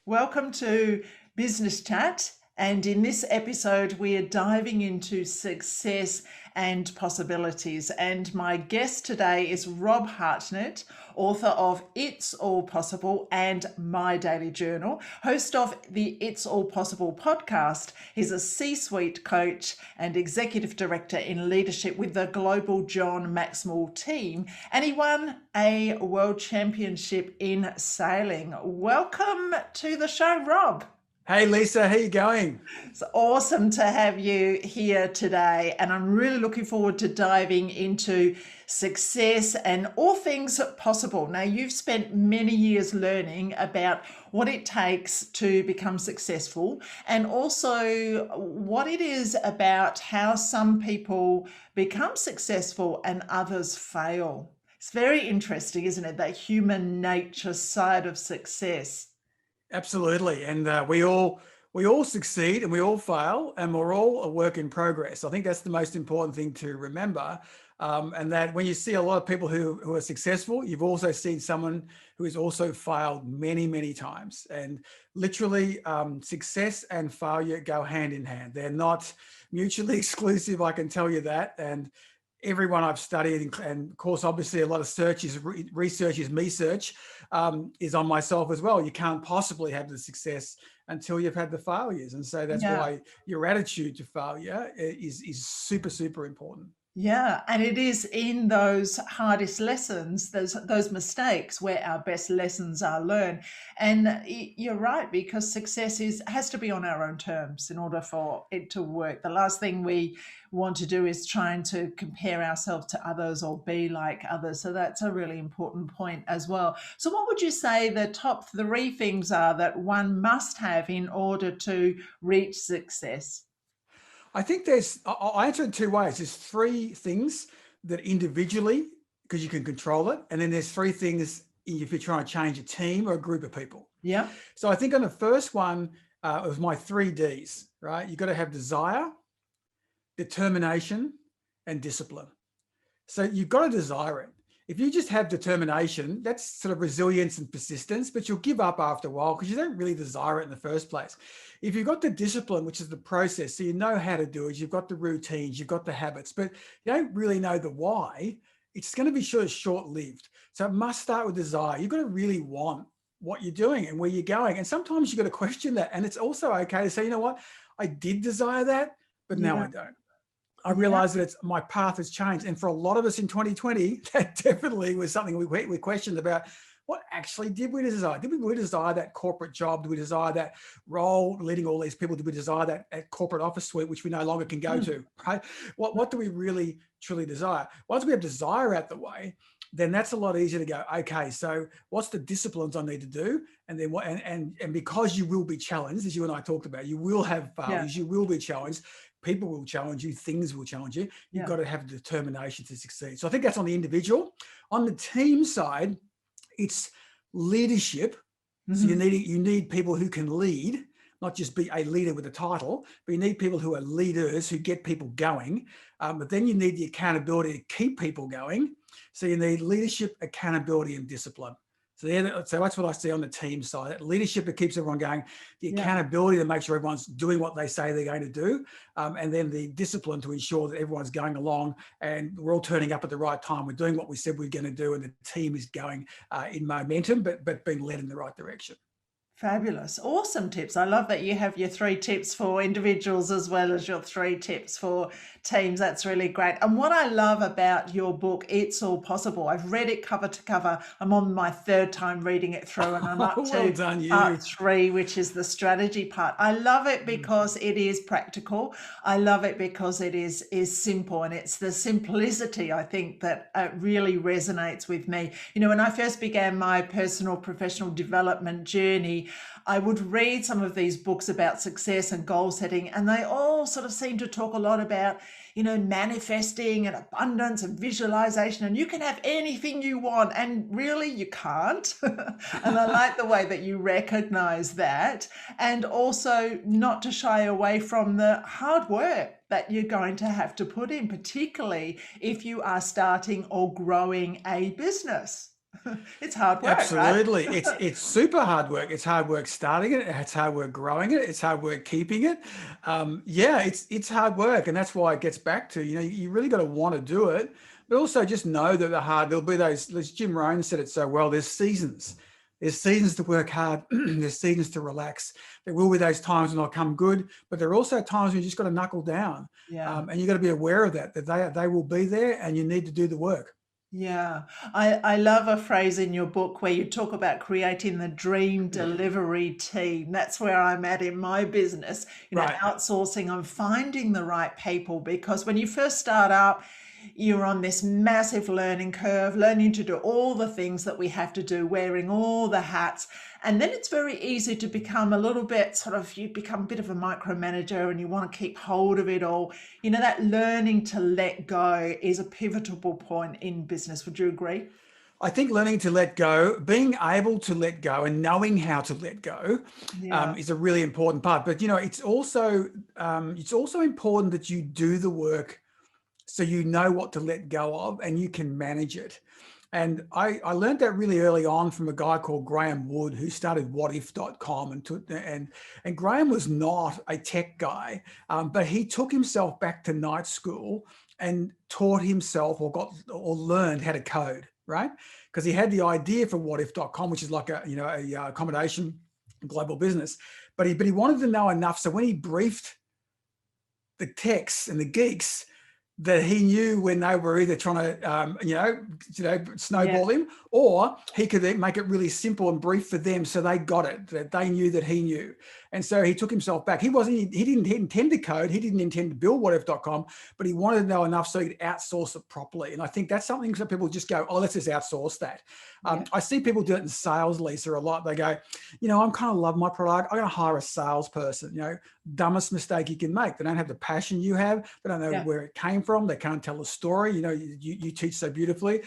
Welcome to Business Chat. And in this episode, we are diving into success and possibilities. And my guest today is Rob Hartnett, author of It's All Possible and My Daily Journal, host of the It's All Possible podcast. He's a C-suite coach and executive director in leadership with the global John Maxwell team. And he won a world championship in sailing. Welcome to the show, Rob. Hey Lisa, how you going? It's awesome to have you here today, and I'm really looking forward to diving into success and all things possible. Now, you've spent many years learning about what it takes to become successful and also what it is about how some people become successful and others fail. It's very interesting, isn't it? That human nature side of success. Absolutely, and we all succeed and we all fail, and we're all a work in progress. I think that's the most important thing to remember, and that when you see a lot of people who are successful, you've also seen someone who has also failed many times. And literally, success and failure go hand in hand. They're not mutually exclusive. I can tell you that. And everyone I've studied, and of course, obviously a lot of research is me search, is on myself as well. You can't possibly have the success until you've had the failures. And so that's why your attitude to failure is super important. Yeah, and it is in those hardest lessons, those mistakes where our best lessons are learned. And you're right, because success has to be on our own terms in order for it to work. The last thing we want to do is trying to compare ourselves to others or be like others. So that's a really important point as well. So what would you say the top 3 things are that one must have in order to reach success? I think I'll answer it 2 ways. There's 3 things that individually, because you can control it. And then there's 3 things if you're trying to change a team or a group of people. Yeah. So I think on the first one, it was my 3 Ds, right? You've got to have desire, determination, and discipline. So you've got to desire it. If you just have determination, that's sort of resilience and persistence, but you'll give up after a while because you don't really desire it in the first place. If you've got the discipline, which is the process, so you know how to do it, you've got the routines, you've got the habits, but you don't really know the why, it's going to be short-lived. So it must start with desire. You've got to really want what you're doing and where you're going. And sometimes you've got to question that. And it's also okay to say, you know what, I did desire that, but now I don't. I realized that my path has changed. And for a lot of us in 2020, that definitely was something we questioned about. What actually did we desire? Did we desire that corporate job? Did we desire that role, leading all these people? Did we desire that corporate office suite, which we no longer can go to, right? What do we really, truly desire? Once we have desire out the way, then that's a lot easier to go, okay, so what's the disciplines I need to do? And then what, and because you will be challenged, as you and I talked about, you will have failures, you will be challenged. People will challenge you, things will challenge you. You've got to have determination to succeed. So I think that's on the individual. On the team side, it's leadership. So you need people who can lead, not just be a leader with a title, but you need people who are leaders who get people going. But then you need the accountability to keep people going. So you need leadership, accountability, and discipline. So that's what I see on the team side. That leadership that keeps everyone going, the accountability that makes sure everyone's doing what they say they're going to do, and then the discipline to ensure that everyone's going along and we're all turning up at the right time. We're doing what we said we we're going to do, and the team is going in momentum, but being led in the right direction. Fabulous. Awesome tips. I love that you have your 3 tips for individuals as well as your 3 tips for teams. That's really great. And what I love about your book, It's All Possible, I've read it cover to cover. I'm on my 3rd time reading it through, and I'm up to part 3, which is the strategy part. I love it because it is practical. I love it because it is simple, and it's the simplicity, I think, that really resonates with me. You know, when I first began my personal professional development journey, I would read some of these books about success and goal setting, and they all sort of seem to talk a lot about, you know, manifesting and abundance and visualization, and you can have anything you want, and really you can't. And I like the way that you recognize that, and also not to shy away from the hard work that you're going to have to put in, particularly if you are starting or growing a business. It's hard work, right? Absolutely. It's super hard work. It's hard work starting it. It's hard work growing it. It's hard work keeping it. Yeah, it's hard work. And that's why it gets back to, you really got to want to do it, but also just know that there'll be those, as Jim Rohn said it so well, there's seasons. There's seasons to work hard. There's seasons to relax. There will be those times when they'll come good, but there are also times when you just got to knuckle down. Yeah. And you got to be aware of that they will be there and you need to do the work. Yeah, I love a phrase in your book where you talk about creating the dream delivery team. That's where I'm at in my business, Right. outsourcing and finding the right people, because when you first start up, you're on this massive learning curve, learning to do all the things that we have to do, wearing all the hats. And then it's very easy to become a little bit you become a bit of a micromanager and you want to keep hold of it all. That learning to let go is a pivotal point in business. Would you agree? I think learning to let go, being able to let go and knowing how to let go Yeah. is a really important part. But, it's also important that you do the work so you know what to let go of and you can manage it. And I learned that really early on from a guy called Graham Wood, who started whatif.com. And Graham was not a tech guy, but he took himself back to night school and taught himself or learned how to code, right? Because he had the idea for whatif.com, which is like a accommodation global business, but he wanted to know enough. So when he briefed the techs and the geeks, that he knew when they were either trying to, snowball him, or he could make it really simple and brief for them so they got it, that they knew that he knew. And so he took himself back. He didn't intend to code. He didn't intend to build whatif.com, but he wanted to know enough so he could outsource it properly. And I think that's something that people just go, oh, let's just outsource that. I see people do it in sales, Lisa, a lot. They go, I'm kind of love my product. I'm going to hire a salesperson. Dumbest mistake you can make. They don't have the passion you have. They don't know where it came from. They can't tell a story. You teach so beautifully.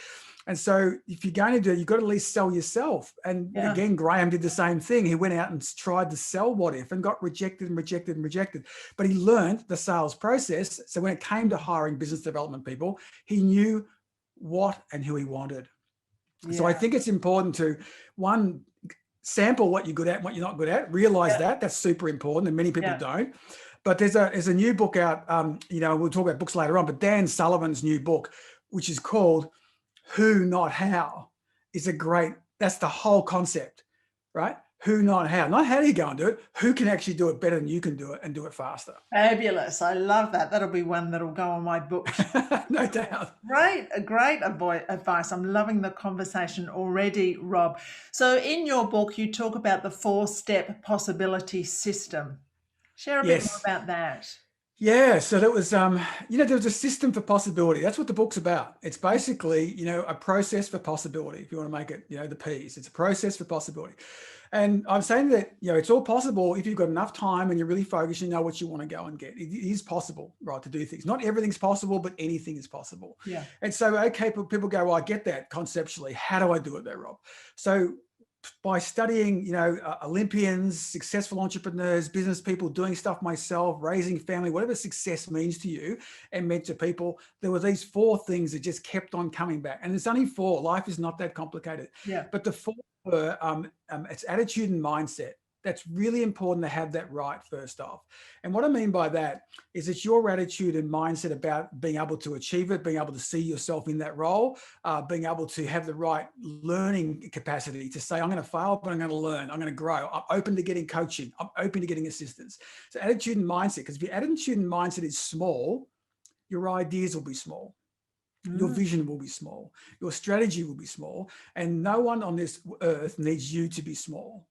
And so if you're going to do it, you've got to at least sell yourself. And again, Graham did the same thing. He went out and tried to sell What If and got rejected and rejected and rejected. But he learned the sales process. So when it came to hiring business development people, he knew what and who he wanted. So I think it's important to, one, sample what you're good at and what you're not good at. Realize that's super important, and many people don't. But there's a new book out, we'll talk about books later on, but Dan Sullivan's new book, which is called Who Not How, that's the whole concept, right? Who, not how. Not how do you go and do it, who can actually do it better than you can do it and do it faster. Fabulous. I love that. That'll be one that'll go on my book. No doubt. Great advice. I'm loving the conversation already, Rob. So in your book, you talk about the 4-step possibility system. Share a bit more about that. Yeah, so that was, there was a system for possibility. That's what the book's about. It's basically, a process for possibility. If you want to make it, the P's, it's a process for possibility. And I'm saying that, it's all possible if you've got enough time and you're really focused, you know what you want to go and get. It is possible, right, to do things. Not everything's possible, but anything is possible. Yeah. And so, okay, people go, well, I get that conceptually. How do I do it there, Rob? So by studying, Olympians, successful entrepreneurs, business people, doing stuff myself, raising family, whatever success means to you and meant to people, there were these 4 things that just kept on coming back. And it's only 4. Life is not that complicated. Yeah. But the 4 were, it's attitude and mindset. That's really important to have that right first off. And what I mean by that is it's your attitude and mindset about being able to achieve it, being able to see yourself in that role, being able to have the right learning capacity to say, I'm going to fail, but I'm going to learn, I'm going to grow. I'm open to getting coaching. I'm open to getting assistance. So attitude and mindset, because if your attitude and mindset is small, your ideas will be small. Your vision will be small. Your strategy will be small. And no one on this earth needs you to be small.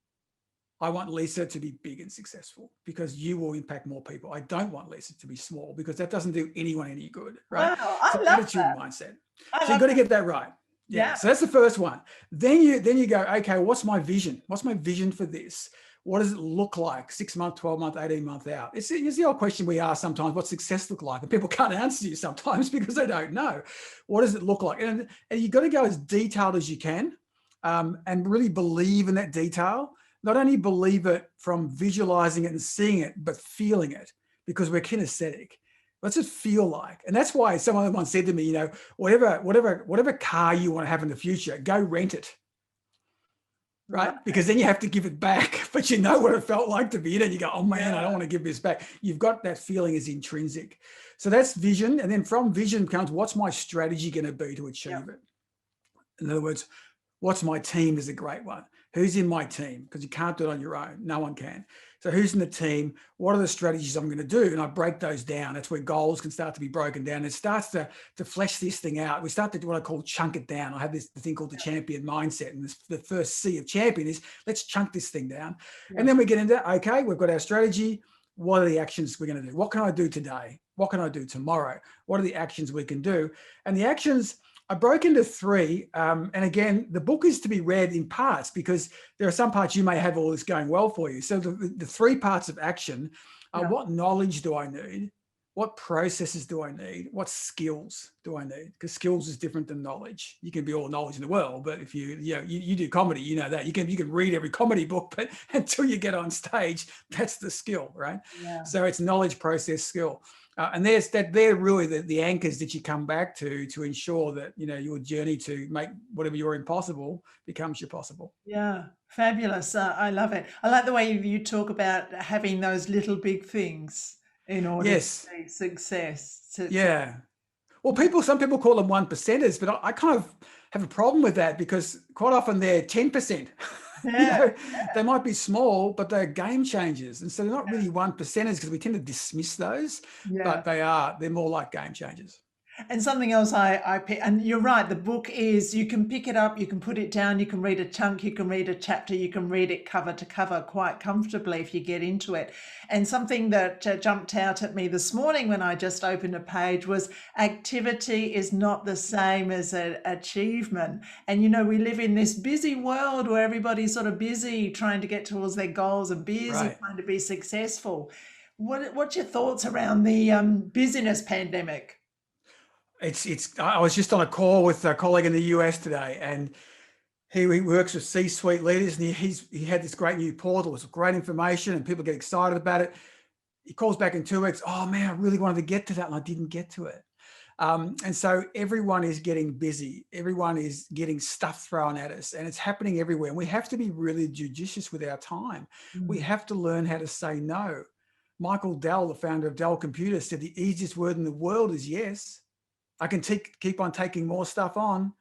I want Lisa to be big and successful because you will impact more people. I don't want Lisa to be small because that doesn't do anyone any good, right? Wow, I so love attitude that. and mindset. So you've got to get that right. Yeah. So that's the first one. Then you go, okay, what's my vision? What's my vision for this? What does it look like 6 months, 12 months, 18 months out? It's the old question we ask sometimes, what's success look like? And people can't answer you sometimes because they don't know. What does it look like? And you've got to go as detailed as you can and really believe in that detail. Not only believe it from visualizing it and seeing it, but feeling it, because we're kinesthetic. What's it feel like? And that's why someone once said to me, whatever car you want to have in the future, go rent it. Right? Because then you have to give it back, but you know what it felt like to be in it. You go, oh man, I don't want to give this back. You've got that feeling is intrinsic. So that's vision. And then from vision comes, what's my strategy going to be to achieve it? In other words, what's my team is a great one. Who's in my team? Because you can't do it on your own. No one can. So who's in the team? What are the strategies I'm going to do? And I break those down. That's where goals can start to be broken down. It starts to flesh this thing out. We start to do what I call chunk it down. I have the thing called the champion mindset. And the first C of champion is let's chunk this thing down. And then we get into, okay, we've got our strategy. What are the actions we're going to do? What can I do today? What can I do tomorrow? What are the actions we can do? And the actions, I broke into three. And again, the book is to be read in parts because there are some parts you may have all this going well for you. So the three parts of action are what knowledge do I need? What processes do I need? What skills do I need? Because skills is different than knowledge. You can be all knowledge in the world, but if you do comedy, you know that you can read every comedy book, but until you get on stage, that's the skill, right? Yeah. So it's knowledge, process, skill. And they're really the anchors that you come back to ensure that, your journey to make whatever you're impossible becomes your possible. Yeah, fabulous. I love it. I like the way you talk about having those little big things in order to see success. Well, some people call them 1%ers, but I kind of have a problem with that because quite often they're 10%. They might be small, but they're game changers. And so they're not really 1%ers because we tend to dismiss those, but they're more like game changers. And something else I pick, and you're right, the book is, you can pick it up, you can put it down, you can read a chunk, you can read a chapter, you can read it cover to cover quite comfortably if you get into it. And something that jumped out at me this morning when I just opened a page was activity is not the same as an achievement. And, we live in this busy world where everybody's sort of busy trying to get towards their goals and busy trying to be successful. What's your thoughts around the busyness pandemic? I was just on a call with a colleague in the US today, and he works with C-suite leaders, and he had this great new portal with great information, and people get excited about it. He calls back in 2 weeks. Oh man, I really wanted to get to that, and I didn't get to it. And so everyone is getting busy. Everyone is getting stuff thrown at us, and it's happening everywhere. And we have to be really judicious with our time. We have to learn how to say no. Michael Dell, the founder of Dell Computers, said the easiest word in the world is yes. I can keep on taking more stuff on,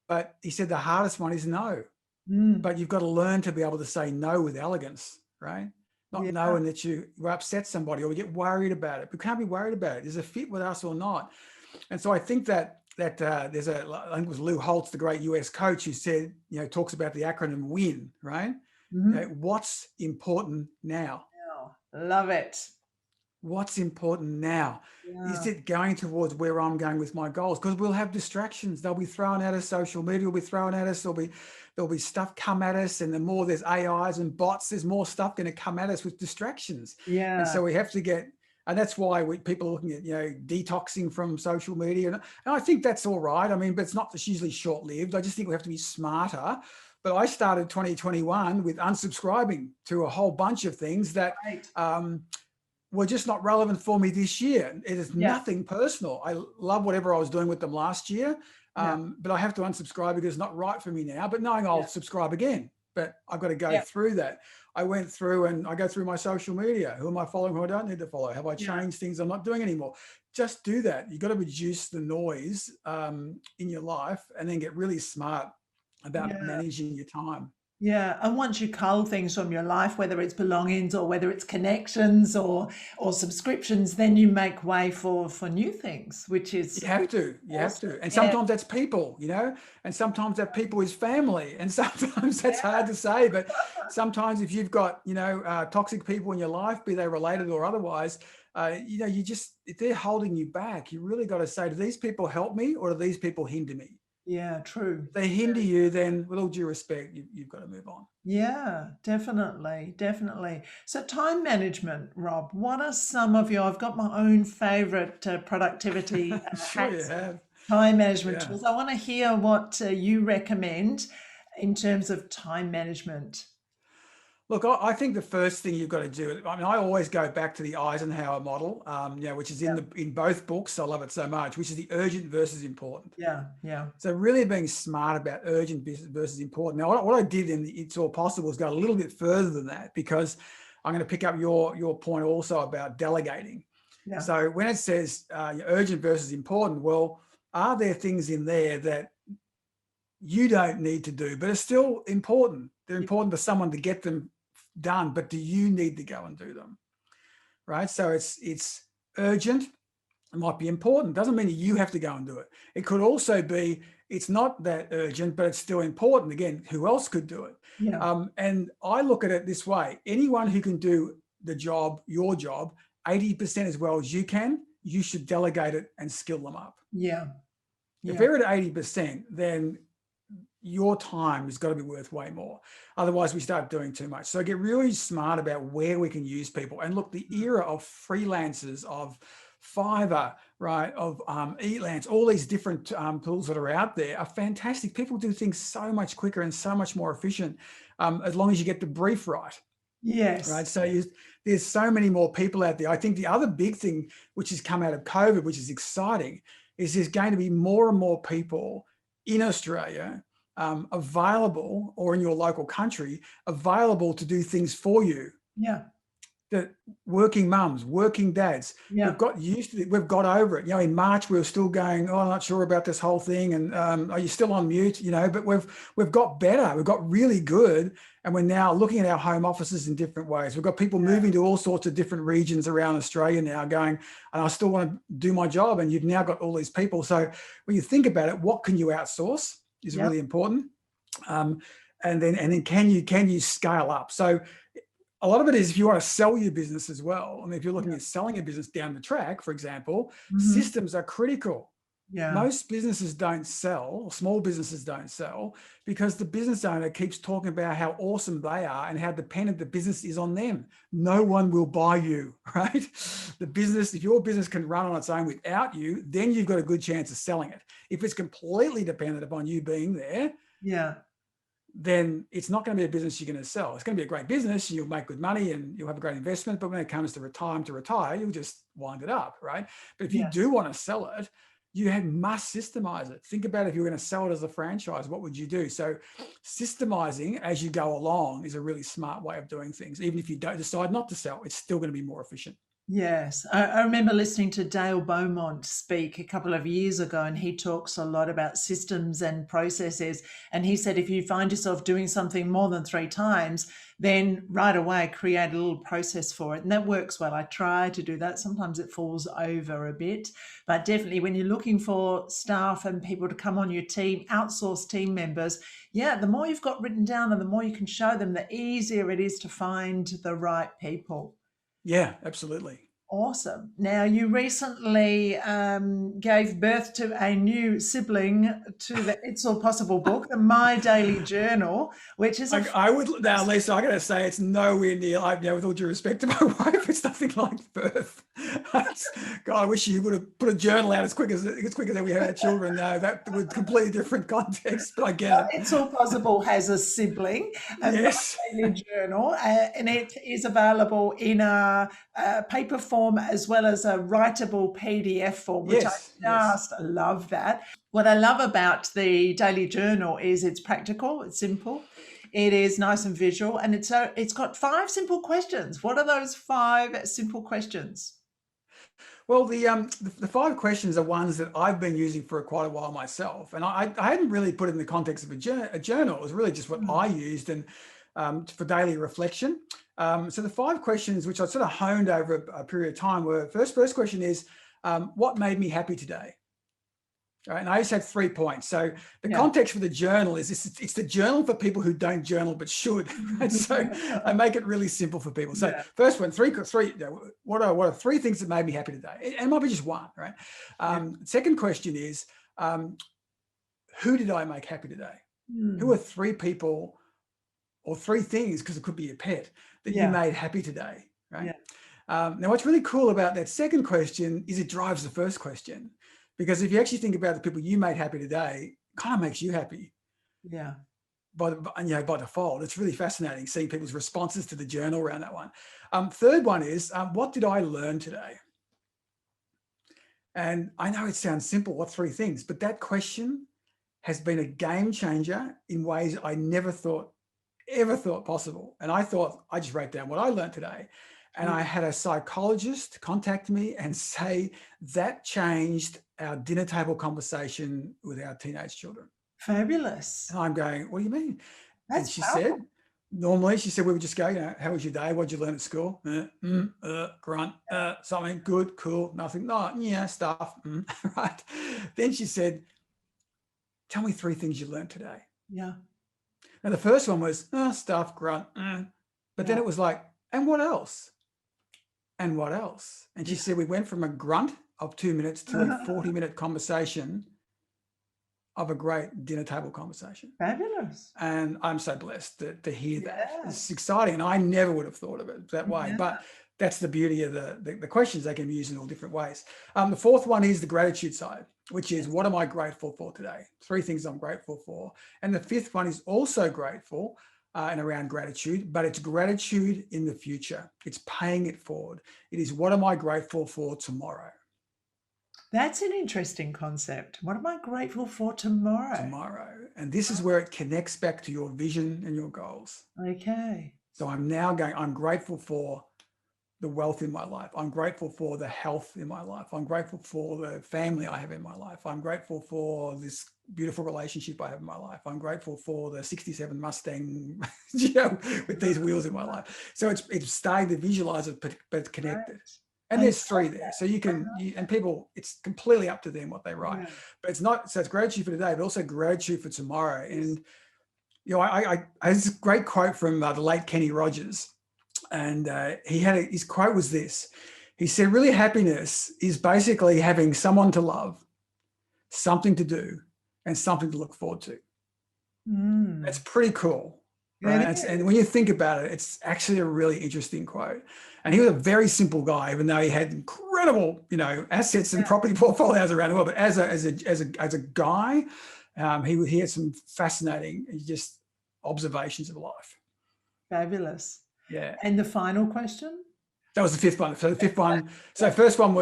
but he said the hardest one is no. But you've got to learn to be able to say no with elegance, right? Not knowing that you upset somebody or you get worried about it. We can't be worried about it. Is it fit with us or not? And so I think that there's I think it was Lou Holtz, the great US coach, who said, talks about the acronym WIN, right? What's important now? Love it. What's important now? Is it going towards where I'm going with my goals? Because we'll have distractions. They'll be thrown at us. Social media will be thrown at us. There'll be stuff come at us. And the more there's AIs and bots, there's more stuff going to come at us with distractions. And so we have to and that's why people are looking at, detoxing from social media. And I think that's all right. I mean, but it's usually short-lived. I just think we have to be smarter. But I started 2021 with unsubscribing to a whole bunch of things that were just not relevant for me this year. It is nothing personal. I love whatever I was doing with them last year, but I have to unsubscribe because it's not right for me now, but knowing I'll subscribe again, but I've got to go through that. I went through and I go through my social media. Who am I following? Who I don't need to follow? Have I changed things I'm not doing anymore? Just do that. You've got to reduce the noise in your life and then get really smart about managing your time. Yeah, and once you cull things from your life, whether it's belongings or whether it's connections or subscriptions, then you make way for new things, which is you have to. And sometimes that's people, and sometimes that people is family, and sometimes that's hard to say. But sometimes if you've got toxic people in your life, be they related or otherwise, if they're holding you back, you really got to say, do these people help me or do these people hinder me? Yeah, true. If they hinder you, then with all due respect, you've got to move on. Yeah, definitely. So time management, Rob, what are some of I've got my own favorite productivity sure you have. Time management tools. I want to hear what you recommend in terms of time management. Look, I think the first thing you've got to do, I mean, I always go back to the Eisenhower model, which is Yeah, in both books. I love it so much, which is the urgent versus important. yeah, yeah, So really being smart about urgent versus important. Now, what I did in the It's All Possible is go a little bit further than that, because I'm going to pick up your point also about delegating. yeah, So when it says urgent versus important, well, are there things in there that you don't need to do, but are still important? They're yeah, important for someone to get them done, but do you need to go and do them? Right? So it's urgent. It might be important. Doesn't mean that you have to go and do it. It could also be it's not that urgent, but it's still important. Again, who else could do it? yeah, And I look at it this way: anyone who can do the job, your job, 80% as well as you can, you should delegate it and skill them up. yeah, If yeah, they're at 80%, then your time has got to be worth way more. Otherwise, we start doing too much. So get really smart about where we can use people. And look, the era of freelancers, of Fiverr, right, of Elance, all these different tools that are out there are fantastic. People do things so much quicker and so much more efficient, as long as you get the brief right. yes, Right. So there's so many more people out there. I think the other big thing which has come out of COVID, which is exciting, is there's going to be more and more people in Australia available, or in your local country, available to do things for you. yeah, That working mums, working dads, we've yeah, got used to it. We've got over it. In March, we were still going, oh, I'm not sure about this whole thing. And are you still on mute? But we've got better. We've got really good. And we're now looking at our home offices in different ways. We've got people moving to all sorts of different regions around Australia now going, and I still want to do my job. And you've now got all these people. So when you think about it, what can you outsource is yeah, really important. And then can you scale up? So a lot of it is, if you want to sell your business as well. I mean, if you're looking at selling a business down the track, for example, mhm, systems are critical. yeah, Most businesses don't sell, or small businesses don't sell, because the business owner keeps talking about how awesome they are and how dependent the business is on them. No one will buy you, right? The business, if your business can run on its own without you, then you've got a good chance of selling it. If it's completely dependent upon you being there, yeah, then it's not going to be a business you're going to sell. It's going to be a great business. You'll make good money and you'll have a great investment. But when it comes to time to retire, you'll just wind it up, right? But if you yes. do want to sell it, you must systemize it. Think about, if you're going to sell it as a franchise, what would you do? So systemizing as you go along is a really smart way of doing things. Even if you don't decide not to sell, it's still going to be more efficient. Yes, I remember listening to Dale Beaumont speak a couple of years ago, and he talks a lot about systems and processes. And he said if you find yourself doing something more than 3 times, then right away create a little process for it. And that works well. I try to do that. Sometimes it falls over a bit, but definitely when you're looking for staff and people to come on your team, outsource team members, yeah, the more you've got written down and the more you can show them, the easier it is to find the right people. Yeah, absolutely. Awesome. Now, you recently gave birth to a new sibling to the It's All Possible book, the My Daily Journal, which is I would now, Lisa. I got to say, it's nowhere near. With all due respect to my wife, it's nothing like birth. God, I wish you would have put a journal out as quick as we had our children. No, that was completely different context. But I get it. It's All Possible has a sibling, a My Yes. Daily Journal, and it is available in a paper form as well as a writable PDF form, which I Yes. Yes. just love that. What I love about the Daily Journal is it's practical, it's simple, it is nice and visual, and it's got 5 simple questions. What are those 5 simple questions? Well, the 5 questions are ones that I've been using for quite a while myself, and I hadn't really put it in the context of a journal. It was really just what I used and for daily reflection. So the 5 questions, which I sort of honed over a period of time, were first question is, what made me happy today? All right, and I just had 3 points. So the Yeah. context for the journal is it's the journal for people who don't journal but should. Right? So I make it really simple for people. So Yeah. first one, three. What are 3 things that made me happy today? It might be just one, right? Second question is, who did I make happy today? Who are 3 people or 3 things, because it could be a pet, that you Yeah. made happy today, right? Yeah. Now, what's really cool about that second question is it drives the first question. Because if you actually think about the people you made happy today, it kind of makes you happy. Yeah. by default. It's really fascinating seeing people's responses to the journal around that one. Third one is, what did I learn today? And I know it sounds simple, what 3 things, but that question has been a game changer in ways I never ever thought possible. And I just wrote down what I learned today. And I had a psychologist contact me and say that changed our dinner table conversation with our teenage children. Fabulous. And I'm going, what do you mean? And That's she powerful. said, normally she said, we would just go, how was your day? What'd you learn at school? Grunt, something good, cool, nothing, no, yeah, stuff, right? Then she said, tell me 3 things you learned today. Yeah. And the first one was, stuff, grunt, but then it was like, and what else? And what else? And she said, we went from a grunt of 2 minutes to a 40-minute conversation of a great dinner table conversation. Fabulous. And I'm so blessed to hear that. It's exciting. And I never would have thought of it that way, but that's the beauty of the questions. They can be used in all different ways. The fourth one is the gratitude side, which is what am I grateful for today? 3 things I'm grateful for. And the 5th one is also grateful and around gratitude, but it's gratitude in the future. It's paying it forward. It is what am I grateful for tomorrow? That's an interesting concept. What am I grateful for tomorrow? Tomorrow. And this is where it connects back to your vision and your goals. Okay. So I'm grateful for the wealth in my life. I'm grateful for the health in my life. I'm grateful for the family I have in my life. I'm grateful for this beautiful relationship I have in my life. I'm grateful for the 67 Mustang, with these wheels in my life. So it's starting to visualize it, but it's connected. And there's 3 there. So and people, it's completely up to them what they write. But it's gratitude for today, but also gratitude for tomorrow. And, I this great quote from the late Kenny Rogers. And his quote was this. He said, really happiness is basically having someone to love, something to do, and something to look forward to. That's pretty cool. Right? And when you think about it, it's actually a really interesting quote. And he was a very simple guy, even though he had incredible, assets and property portfolios around the world. But as a guy, he had some fascinating just observations of life. Fabulous. Yeah. And the final question? That was the 5th one. So the 5th one. So first one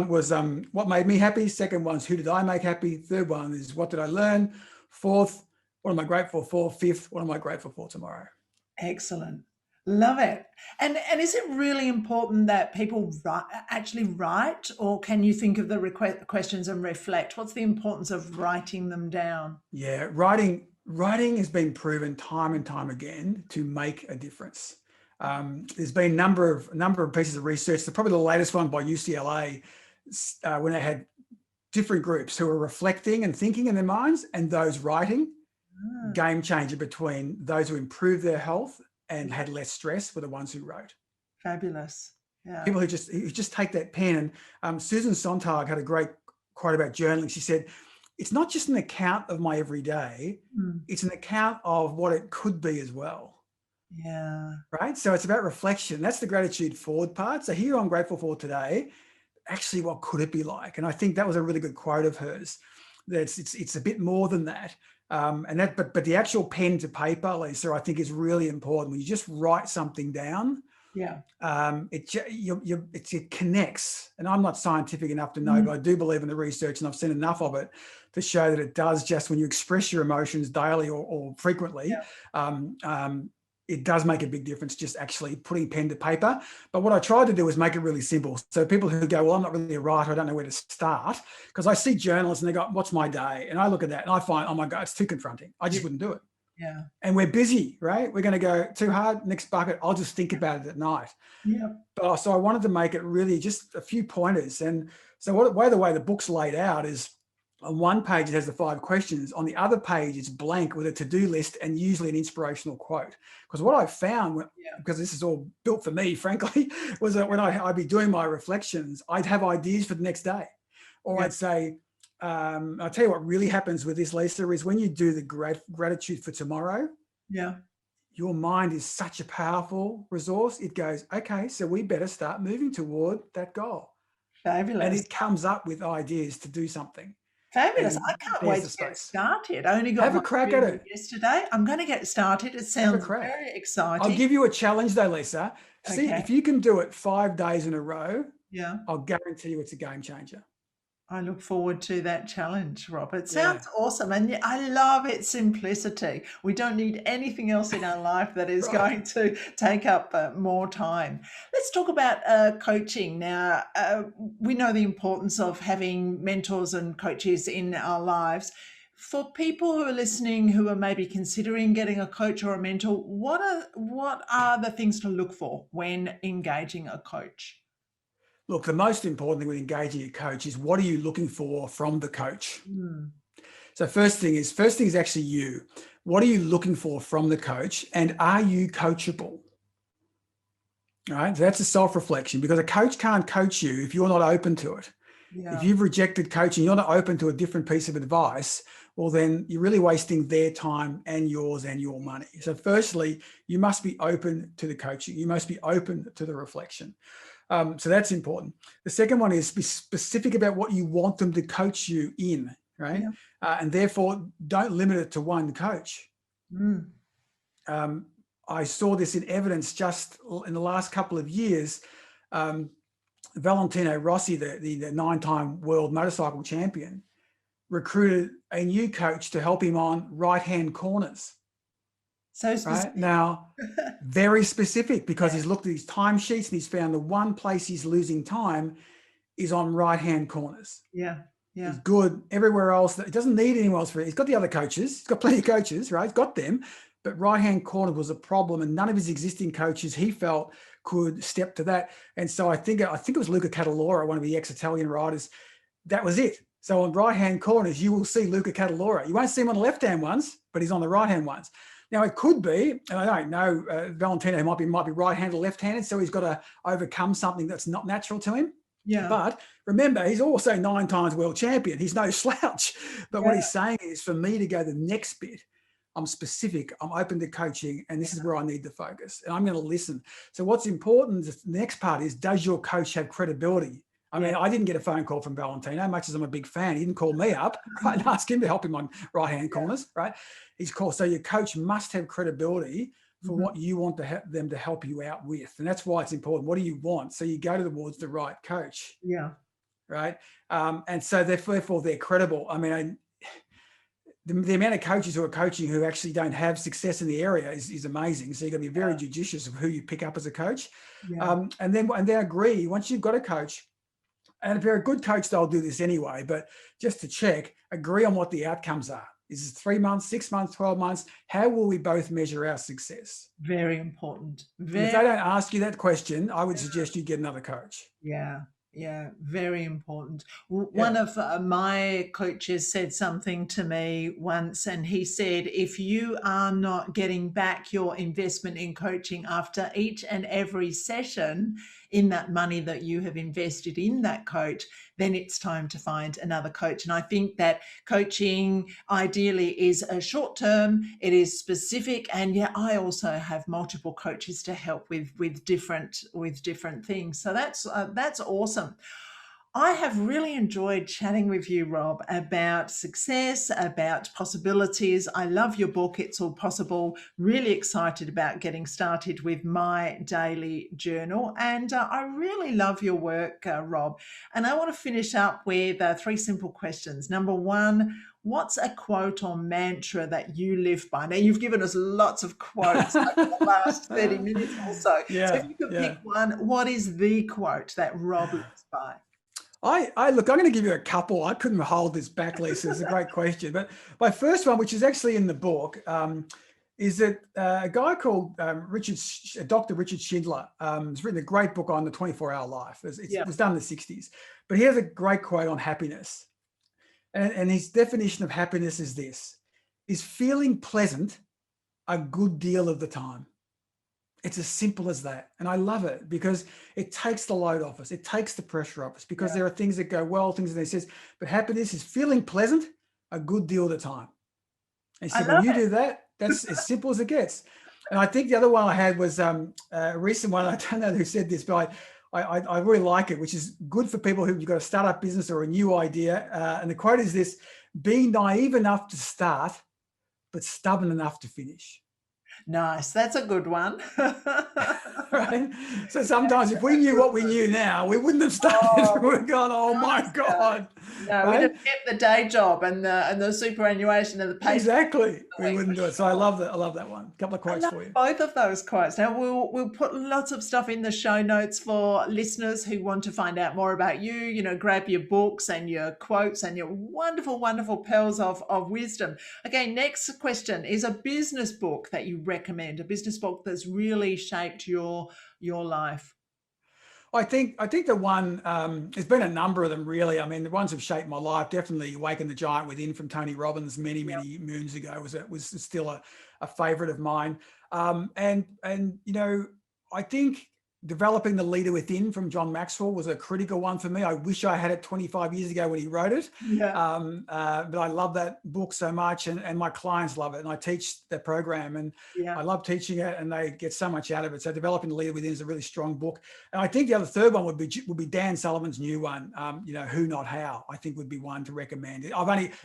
was what made me happy. Second one's who did I make happy. Third one is what did I learn. 4th, what am I grateful for? 5th, what am I grateful for tomorrow? Excellent. Love it. And is it really important that people actually write, or can you think of the questions and reflect? What's the importance of writing them down? Yeah, writing has been proven time and time again to make a difference. There's been a number of pieces of research. Probably the latest one by UCLA, when they had different groups who were reflecting and thinking in their minds, and those writing. Game changer between those who improved their health and had less stress were the ones who wrote. Fabulous. Yeah. People who just take that pen. And Susan Sontag had a great quote about journaling. She said, it's not just an account of my everyday, it's an account of what it could be as well. Yeah. Right. So it's about reflection. That's the gratitude forward part. So here I'm grateful for today. Actually, what could it be like? And I think that was a really good quote of hers. That it's a bit more than that. But the actual pen to paper, Lisa, I think is really important. When you just write something down, it connects. And I'm not scientific enough to know, but I do believe in the research, and I've seen enough of it to show that it does, just when you express your emotions daily or frequently, it does make a big difference, just actually putting pen to paper. But what I tried to do is make it really simple. So people who go, well, I'm not really a writer, I don't know where to start, because I see journalists and they go, what's my day? And I look at that and I find, oh my God, it's too confronting. I just wouldn't do it. Yeah. And we're busy, right? We're going to go too hard, next bucket. I'll just think about it at night. Yeah. But so I wanted to make it really just a few pointers. And so the way the book's laid out is, on one page, it has the 5 questions. On the other page, it's blank with a to-do list and usually an inspirational quote. Because what I found, because this is all built for me, frankly, was that when I'd be doing my reflections, I'd have ideas for the next day. Or I'd say, I'll tell you what really happens with this, Lisa, is when you do the gratitude for tomorrow, your mind is such a powerful resource. It goes, okay, so we better start moving toward that goal. Fabulous. And it comes up with ideas to do something. Fabulous. And I can't there's wait the to get space. started. I only got Have my a crack at review it. yesterday. I'm going to get started. It Have a sounds crack. very I'll exciting. give you a challenge though, Lisa. See, Okay. if you can do it 5 days in a row, Yeah. I'll guarantee you it's a game changer. I look forward to that challenge, Rob. It sounds Yeah, awesome. And I love its simplicity. We don't need anything else in our life that is right. going to take up more time. Let's talk about coaching. Now, we know the importance of having mentors and coaches in our lives. For people who are listening who are maybe considering getting a coach or a mentor, what are the things to look for when engaging a coach? Look, the most important thing with engaging a coach is what are you looking for from the coach? Hmm. So first thing is actually you. What are you looking for from the coach? And are you coachable? All right. So that's a self-reflection, because a coach can't coach you if you're not open to it. If Yeah. you've rejected coaching, you're not open to a different piece of advice, well, then you're really wasting their time and yours and your money. So firstly, you must be open to the coaching. You must be open to the reflection. So that's important. The second one is be specific about what you want them to coach you in, right? Yeah. And therefore, don't limit it to one coach. Mm. Um, I saw this in evidence just in the last couple of years. Valentino Rossi, the 9-time world motorcycle champion, recruited a new coach to help him on right-hand corners. So Right specific. now, very specific, because Yeah. he's looked at his timesheets and he's found the one place he's losing time is on right-hand corners. Yeah. He's Yeah. good everywhere else. He doesn't need anyone else for it. He's got the other coaches. He's got plenty of coaches, right? He's got them, but right-hand corner was a problem, and none of his existing coaches, he felt, could step to that. And so I think it was Luca Catalora, one of the ex-Italian riders. That was it. So on right-hand corners, you will see Luca Catalora. You won't see him on the left-hand ones, but he's on the right-hand ones. Now it could be, and I don't know, Valentino might be right-handed or left-handed, so he's got to overcome something that's not natural to him. Yeah. But remember, he's also 9 times world champion. He's no slouch. But what Yeah. he's saying is, for me to go the next bit, I'm specific, I'm open to coaching, and this is where I need to focus, and I'm going to listen. So what's important, the next part is, does your coach have credibility? I mean, I didn't get a phone call from Valentino, much as I'm a big fan. He didn't call me up, right, and ask him to help him on right-hand corners, right? He's called. So your coach must have credibility for Mhm. what you want to them to help you out with. And that's why it's important. What do you want? So you go towards the right coach, Yeah. right? And so therefore they're credible. I mean, the amount of coaches who are coaching who actually don't have success in the area is amazing. So you've got to be very judicious of who you pick up as a coach. Yeah. And then agree, once you've got a coach, and if you're a good coach, they'll do this anyway, but just to check, agree on what the outcomes are. Is it 3 months, 6 months, 12 months? How will we both measure our success? Very important. And if they don't ask you that question, I would suggest you get another coach. Yeah, yeah, very important. One Yeah. of my coaches said something to me once, and he said, if you are not getting back your investment in coaching after each and every session in that money that you have invested in that coach, then it's time to find another coach. And I think that coaching ideally is a short term, it is specific, and yeah, I also have multiple coaches to help with different things. So that's awesome. I have really enjoyed chatting with you, Rob, about success, about possibilities. I love your book, It's All Possible. Really excited about getting started with my daily journal. And I really love your work, Rob. And I want to finish up with 3 simple questions. Number 1, what's a quote or mantra that you live by? Now, you've given us lots of quotes over the last 30 minutes or so. So if Yeah, you could yeah. pick one, what is the quote that Rob lives by? Look, I'm going to give you a couple. I couldn't hold this back, Lisa. It's a great question. But my first one, which is actually in the book, is that a guy called Dr. Richard Schindler has written a great book on the 24-hour life. It was done in the 60s. But he has a great quote on happiness. And his definition of happiness is this: is feeling pleasant a good deal of the time. It's as simple as that. And I love it because it takes the load off us. It takes the pressure off us, because there are things that go well, things that he says, but happiness is feeling pleasant a good deal of the time. And he I said, when love you it. do that, that's as simple as it gets. And I think the other one I had was a recent one. I don't know who said this, but I really like it, which is good for people who've got a startup business or a new idea. And the quote is this: be naive enough to start, but stubborn enough to finish. Nice. That's a good one. Right? So sometimes if we knew what we knew now, we wouldn't have started. Oh, We would have gone, oh my God. no, we'd have Right? kept the day job and the superannuation and the pay. Exactly. We For wouldn't do it. So I sure. love that. I love that one. A couple of I quotes love for you. both of those quotes. Now we'll put lots of stuff in the show notes for listeners who want to find out more about you. You know, grab your books and your quotes and your wonderful, wonderful pearls of wisdom. Okay, next question is a business book that you recommend, a business book that's really shaped your life. I think the one, there's been a number of them really. I mean, the ones have shaped my life. Definitely Awaken the Giant Within from Tony Robbins many, many moons ago was still a favorite of mine. And you know, I think Developing the Leader Within from John Maxwell was a critical one for me. I wish I had it 25 years ago when he wrote it. Yeah. But I love that book so much, and my clients love it, and I teach that program, and Yeah. I love teaching it, and they get so much out of it. So Developing the Leader Within is a really strong book. And I think the third one would be Dan Sullivan's new one. You know, Who Not How, I think would be one to recommend.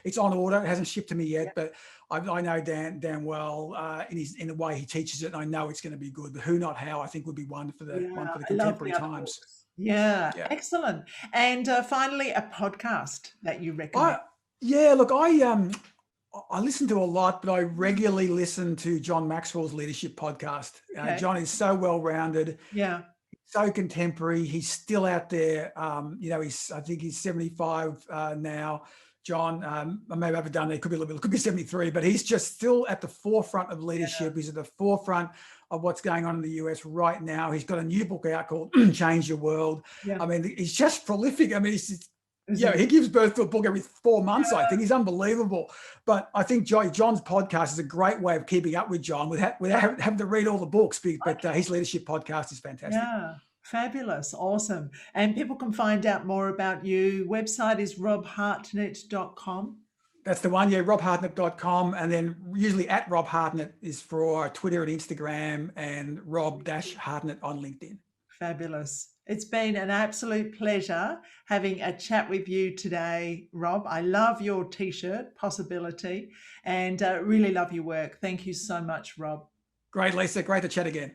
It's on order. It hasn't shipped to me yet, but I know Dan well in the way he teaches it, and I know it's going to be good. But Who Not How, I think, would be one for the I love contemporary the other times. books. Yeah, Yeah. excellent. And finally, a podcast that you recommend. Look, I listen to a lot, but I regularly listen to John Maxwell's leadership podcast. Okay. John is so well-rounded. Yeah. So contemporary. He's still out there. You know, I think he's 75 now. John, I may have overdone it. It could be a little bit, it could be 73, but he's just still at the forefront of leadership. Yeah. He's at the forefront of what's going on in the US right now. He's got a new book out called Change Your World. Yeah. I mean, he's just prolific. I mean, he gives birth to a book every 4 months. I think he's unbelievable. But I think John's podcast is a great way of keeping up with John without having to read all the books. But his leadership podcast is fantastic. Yeah, fabulous, awesome. And people can find out more about you. Website is robhartnett.com. That's the one, yeah, robhartnett.com. And then usually at Rob Hartnett is for Twitter and Instagram, and Rob-Hartnett on LinkedIn. Fabulous. It's been an absolute pleasure having a chat with you today, Rob. I love your t-shirt, Possibility, and really love your work. Thank you so much, Rob. Great, Lisa. Great to chat again.